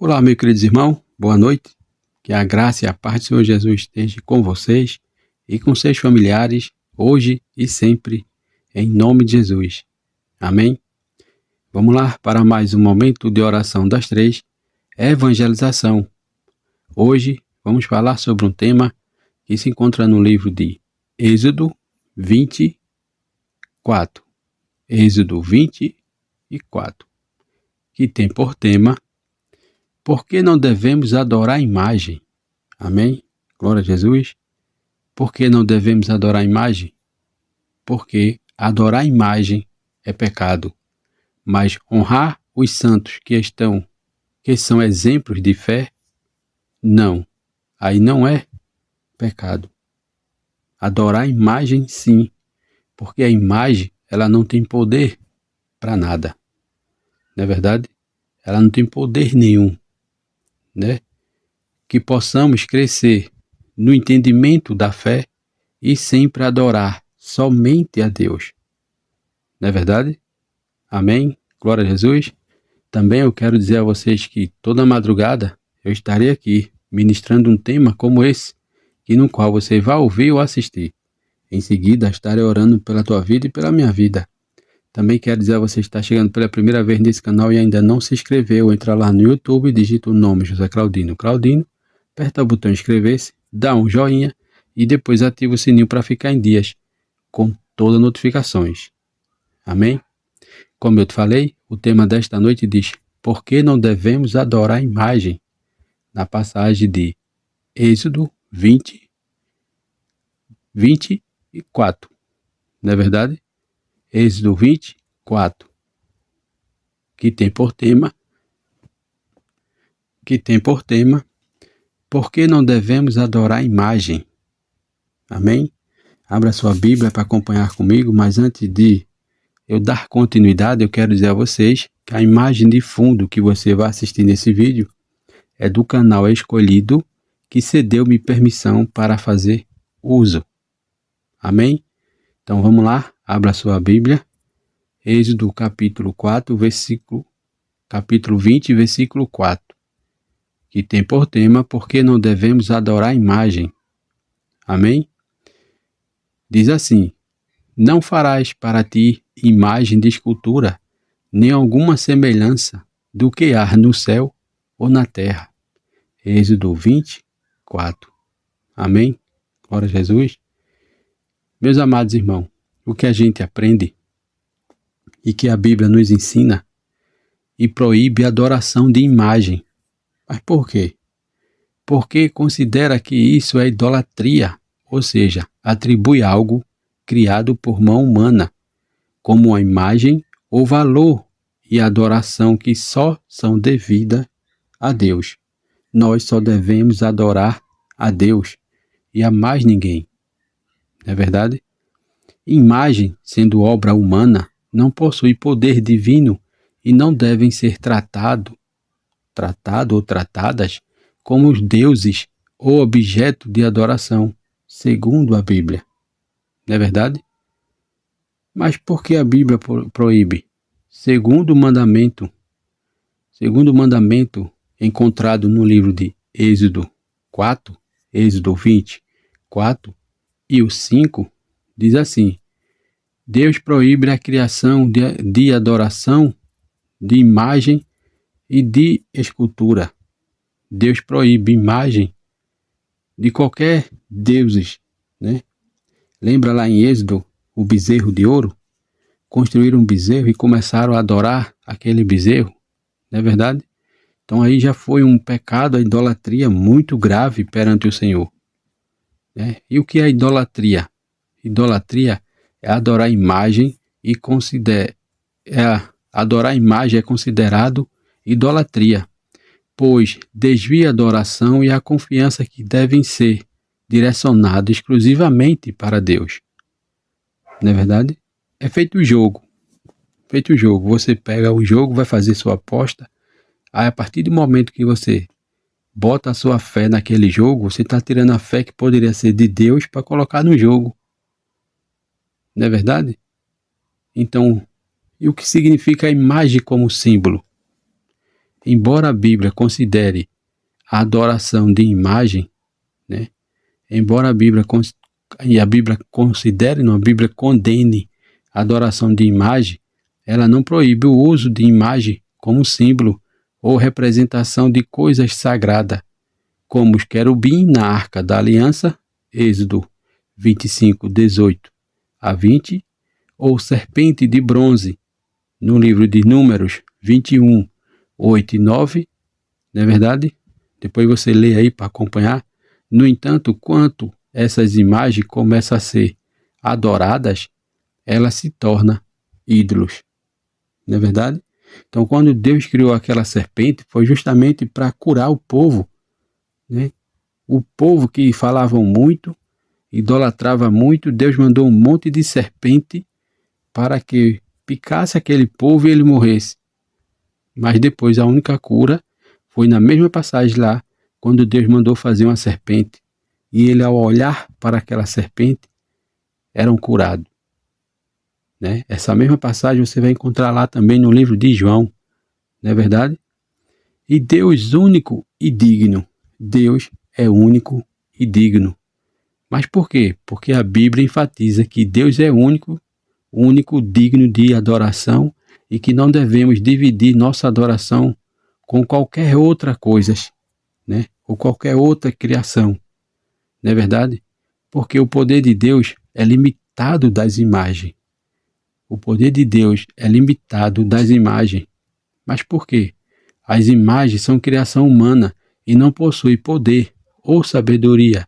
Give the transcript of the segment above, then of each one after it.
Olá, meus queridos irmãos, boa noite. Que a graça e a paz do Senhor Jesus esteja com vocês e com seus familiares, hoje e sempre, em nome de Jesus. Amém? Vamos lá para mais um momento de oração das três, evangelização. Hoje vamos falar sobre um tema que se encontra no livro de Êxodo 24. Êxodo 24, que tem por tema: por que não devemos adorar a imagem? Amém? Glória a Jesus. Por que não devemos adorar a imagem? Porque adorar a imagem é pecado, mas honrar os santos que são exemplos de fé, não. Aí não é pecado. Adorar a imagem, sim, porque a imagem, ela não tem poder para nada. Não é verdade? Ela não tem poder nenhum, né? Que possamos crescer no entendimento da fé e sempre adorar somente a Deus. Não é verdade? Amém? Glória a Jesus. Também eu quero dizer a vocês que toda madrugada eu estarei aqui ministrando um tema como esse, no qual você vai ouvir ou assistir. Em seguida estarei orando pela tua vida e pela minha vida. Também quero dizer a você que está chegando pela primeira vez nesse canal e ainda não se inscreveu, entra lá no YouTube e digita o nome José Claudino. Aperta o botão inscrever-se, dá um joinha e depois ativa o sininho para ficar em dias com todas as notificações. Amém? Como eu te falei, o tema desta noite diz: por que não devemos adorar a imagem? Na passagem de Êxodo 24. Não é verdade? Êxodo 24, que tem por tema, por que não devemos adorar a imagem? Amém? Abra sua Bíblia para acompanhar comigo, mas antes de eu dar continuidade, eu quero dizer a vocês que a imagem de fundo que você vai assistir nesse vídeo é do canal Escolhido, que cedeu-me permissão para fazer uso. Amém? Então vamos lá, abra sua Bíblia, Êxodo capítulo 20, versículo 4, que tem por tema: por que não devemos adorar a imagem? Amém? Diz assim: não farás para ti imagem de escultura, nem alguma semelhança do que há no céu ou na terra. Êxodo 24. Amém? Glória a Jesus. Meus amados irmãos, o que a gente aprende e que a Bíblia nos ensina e proíbe a adoração de imagem. Mas por quê? Porque considera que isso é idolatria, ou seja, atribui algo criado por mão humana como a imagem ou valor e adoração que só são devidas a Deus. Nós só devemos adorar a Deus e a mais ninguém. Não é verdade? Imagem, sendo obra humana, não possui poder divino e não devem ser tratado ou tratadas como os deuses ou objeto de adoração, segundo a Bíblia. Não é verdade? Mas por que a Bíblia proíbe? Segundo o mandamento encontrado no livro de Êxodo 4, Êxodo 24 e o 5, diz assim: Deus proíbe a criação de adoração, de imagem e de escultura. Deus proíbe imagem de qualquer deuses, né? Lembra lá em Êxodo, o bezerro de ouro? Construíram um bezerro e começaram a adorar aquele bezerro, não é verdade? Então aí já foi um pecado, a idolatria muito grave perante o Senhor, né? E o que é idolatria? Idolatria é adorar a imagem e adorar a imagem é considerado idolatria, pois desvia a adoração e a confiança que devem ser direcionados exclusivamente para Deus. Não é verdade? É feito o jogo. Você pega o jogo, vai fazer sua aposta. Aí a partir do momento que você bota a sua fé naquele jogo, você está tirando a fé que poderia ser de Deus para colocar no jogo. Não é verdade? Então, e o que significa a imagem como símbolo? embora a Bíblia considere a adoração de imagem, né? Embora a Bíblia considere, não, a Bíblia condene a adoração de imagem, ela não proíbe o uso de imagem como símbolo ou representação de coisas sagradas, como os querubim na Arca da Aliança, Êxodo 25, 18 a 20, ou serpente de bronze, no livro de Números 21, 8 e 9, não é verdade? Depois você lê aí para acompanhar. No entanto, quando essas imagens começam a ser adoradas, elas se tornam ídolos, não é verdade? Então, quando Deus criou aquela serpente, foi justamente para curar o povo, né? O povo que falavam muito, idolatrava muito, Deus mandou um monte de serpente para que picasse aquele povo e ele morresse. Mas depois a única cura foi na mesma passagem lá, quando Deus mandou fazer uma serpente. E ele, ao olhar para aquela serpente, eram curados, né? Essa mesma passagem você vai encontrar lá também no livro de João, não é verdade? E Deus único e digno. Deus é único e digno. Mas por quê? Porque a Bíblia enfatiza que Deus é único, digno de adoração e que não devemos dividir nossa adoração com qualquer outra coisa, né? Ou qualquer outra criação, não é verdade? Porque o poder de Deus é limitado das imagens. O poder de Deus é limitado das imagens. Mas por quê? As imagens são criação humana e não possuem poder ou sabedoria,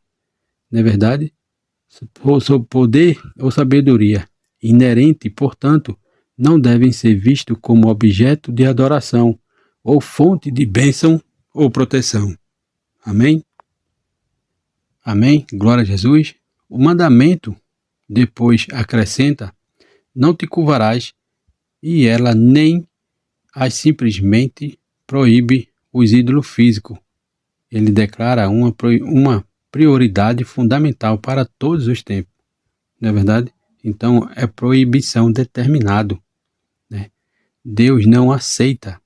não é verdade? Poder ou sabedoria inerente, portanto, não devem ser vistos como objeto de adoração ou fonte de bênção ou proteção. Amém? Amém? Glória a Jesus. O mandamento depois acrescenta: não te curvarás, e ela nem as simplesmente proíbe os ídolos físicos. Ele declara uma prioridade fundamental para todos os tempos, não é verdade? Então é proibição determinado, né? Deus não aceita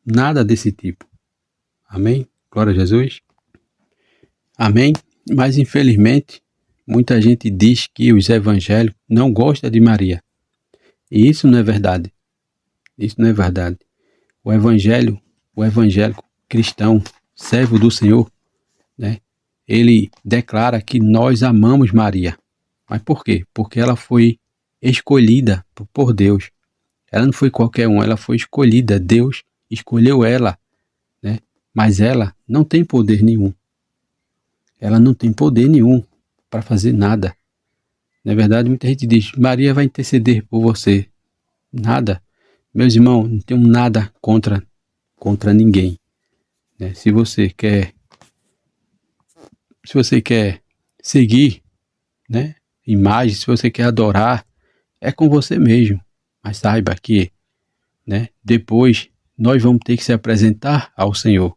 nada desse tipo. Amém? Glória a Jesus. Amém? Mas infelizmente, muita gente diz que os evangélicos não gostam de Maria. E isso não é verdade. Isso não é verdade. O evangélico cristão, servo do Senhor, né? Ele declara que nós amamos Maria. Mas por quê? Porque ela foi escolhida por Deus. Ela não foi qualquer um, ela foi escolhida. Deus escolheu ela, né? Mas ela não tem poder nenhum. Ela não tem poder nenhum para fazer nada. Na verdade, muita gente diz: Maria vai interceder por você. Nada. Meus irmãos, não tenho nada contra ninguém, né? Se você quer seguir, né, imagem, se você quer adorar, é com você mesmo. Mas saiba que, né, depois nós vamos ter que se apresentar ao Senhor,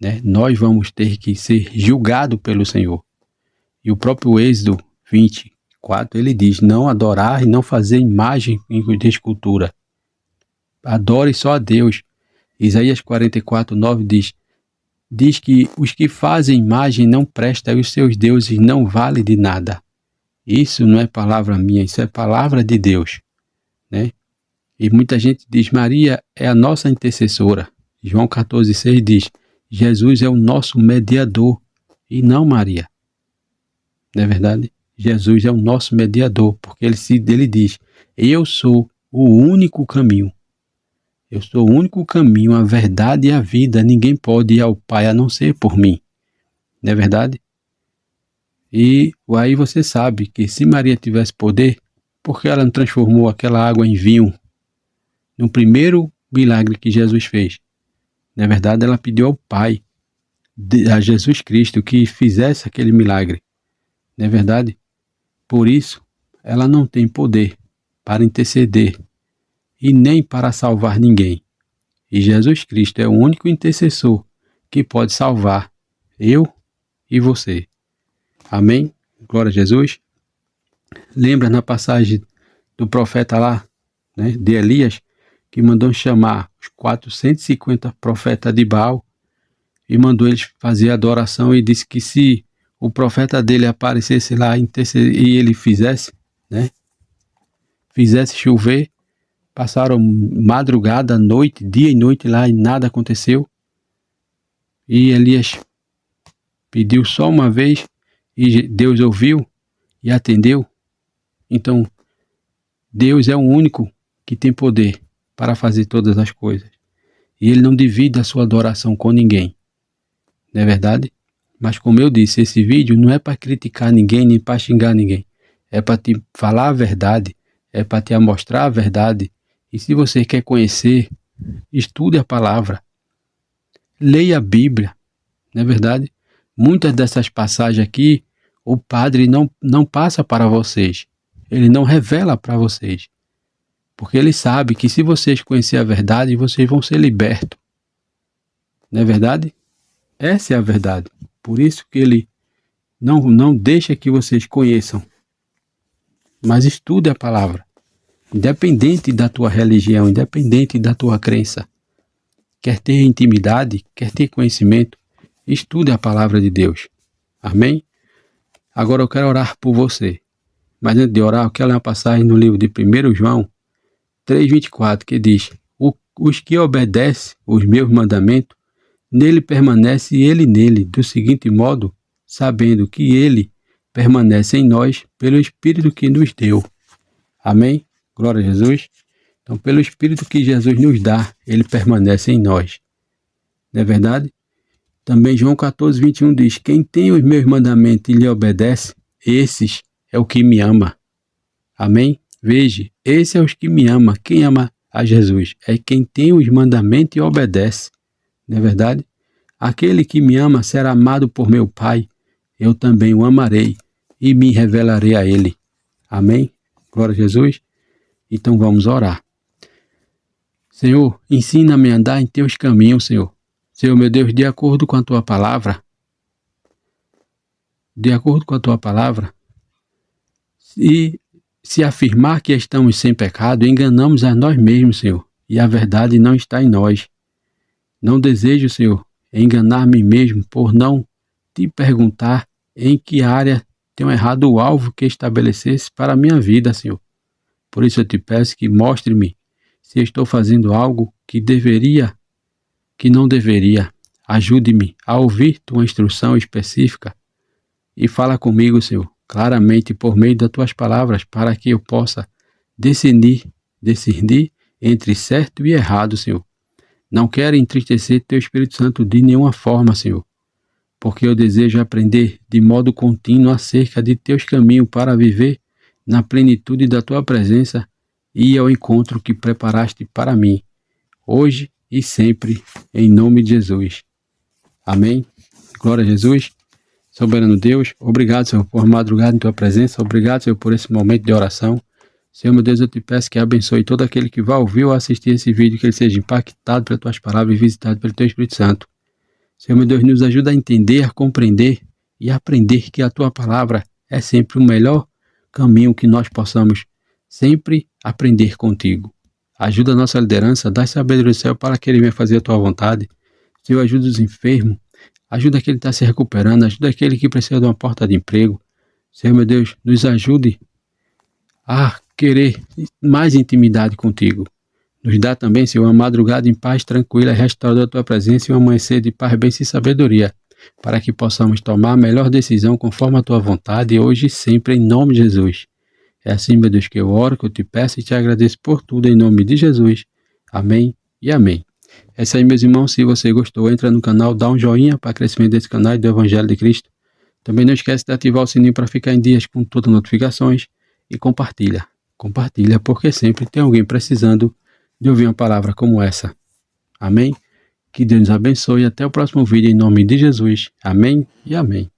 né? Nós vamos ter que ser julgados pelo Senhor. E o próprio Êxodo 24, ele diz: não adorar e não fazer imagem de escultura. Adore só a Deus. Isaías 44, 9 diz que os que fazem imagem não prestam e os seus deuses não valem de nada. Isso não é palavra minha, isso é palavra de Deus, né? E muita gente diz: Maria é a nossa intercessora. João 14, 6 diz: Jesus é o nosso mediador e não Maria. Não é verdade? Jesus é o nosso mediador, porque ele diz: eu sou o único caminho. Eu sou o único caminho, a verdade e a vida. Ninguém pode ir ao Pai a não ser por mim. Não é verdade? E aí você sabe que se Maria tivesse poder, por que ela não transformou aquela água em vinho no primeiro milagre que Jesus fez? Na verdade, ela pediu ao Pai, a Jesus Cristo, que fizesse aquele milagre. Não é verdade? Por isso, ela não tem poder para interceder e nem para salvar ninguém. E Jesus Cristo é o único intercessor que pode salvar eu e você. Amém? Glória a Jesus. Lembra na passagem do profeta lá, né, de Elias, que mandou chamar os 450 profetas de Baal e mandou eles fazer adoração e disse que se o profeta dele aparecesse lá e ele fizesse, né, fizesse chover, passaram madrugada, noite, dia e noite lá e nada aconteceu. E Elias pediu só uma vez e Deus ouviu e atendeu. Então, Deus é o único que tem poder para fazer todas as coisas. E Ele não divide a sua adoração com ninguém. Não é verdade? Mas como eu disse, esse vídeo não é para criticar ninguém, nem para xingar ninguém. É para te falar a verdade, é para te mostrar a verdade. E se você quer conhecer, estude a palavra. Leia a Bíblia. Não é verdade? Muitas dessas passagens aqui, o padre não passa para vocês. Ele não revela para vocês. Porque ele sabe que se vocês conhecerem a verdade, vocês vão ser libertos. Não é verdade? Essa é a verdade. Por isso que ele não deixa que vocês conheçam. Mas estude a palavra. Independente da tua religião, independente da tua crença. Quer ter intimidade, quer ter conhecimento, estude a palavra de Deus. Amém? Agora eu quero orar por você. Mas antes de orar, eu quero ler uma passagem no livro de 1 João 3,24, que diz: os que obedecem os meus mandamentos, nele permanece e ele nele, do seguinte modo, sabendo que ele permanece em nós pelo Espírito que nos deu. Amém? Glória a Jesus. Então, pelo Espírito que Jesus nos dá, ele permanece em nós. Não é verdade? Também João 14,21 diz: quem tem os meus mandamentos e lhe obedece, esses é o que me ama. Amém? Veja, esse é os que me ama. Quem ama a Jesus? É quem tem os mandamentos e obedece. Não é verdade? Aquele que me ama será amado por meu Pai. Eu também o amarei e me revelarei a ele. Amém? Glória a Jesus. Então vamos orar. Senhor, ensina-me a andar em teus caminhos, Senhor. Senhor, meu Deus, de acordo com a tua palavra, e se afirmar que estamos sem pecado, enganamos a nós mesmos, Senhor, e a verdade não está em nós. Não desejo, Senhor, enganar-me mesmo por não te perguntar em que área tenho errado o alvo que estabelecesse para a minha vida, Senhor. Por isso eu te peço que mostre-me se estou fazendo algo que não deveria. Ajude-me a ouvir tua instrução específica e fala comigo, Senhor, claramente por meio das tuas palavras, para que eu possa discernir entre certo e errado, Senhor. Não quero entristecer teu Espírito Santo de nenhuma forma, Senhor, porque eu desejo aprender de modo contínuo acerca de teus caminhos para viver na plenitude da tua presença e ao encontro que preparaste para mim, hoje e sempre, em nome de Jesus. Amém. Glória a Jesus. Soberano Deus, obrigado, Senhor, por madrugada em tua presença. Obrigado, Senhor, por esse momento de oração. Senhor, meu Deus, eu te peço que abençoe todo aquele que vai ouvir ou assistir esse vídeo, que ele seja impactado pelas tuas palavras e visitado pelo teu Espírito Santo. Senhor, meu Deus, nos ajuda a entender, a compreender e a aprender que a tua palavra é sempre o melhor caminho que nós possamos sempre aprender contigo. Ajuda a nossa liderança, dá sabedoria do céu para que ele venha fazer a tua vontade. Senhor, ajuda os enfermos, ajuda aquele que está se recuperando, ajuda aquele que precisa de uma porta de emprego. Senhor, meu Deus, nos ajude a querer mais intimidade contigo. Nos dá também, Senhor, uma madrugada em paz, tranquila, restauradora da tua presença e um amanhecer de paz, bem e sabedoria, para que possamos tomar a melhor decisão conforme a tua vontade, hoje e sempre, em nome de Jesus. É assim, meu Deus, que eu oro, que eu te peço e te agradeço por tudo, em nome de Jesus. Amém e amém. É isso aí, meus irmãos. Se você gostou, entra no canal, dá um joinha para o crescimento desse canal e do Evangelho de Cristo. Também não esquece de ativar o sininho para ficar em dias com todas as notificações e compartilha. Compartilha, porque sempre tem alguém precisando de ouvir uma palavra como essa. Amém? Que Deus nos abençoe e até o próximo vídeo em nome de Jesus. Amém e amém.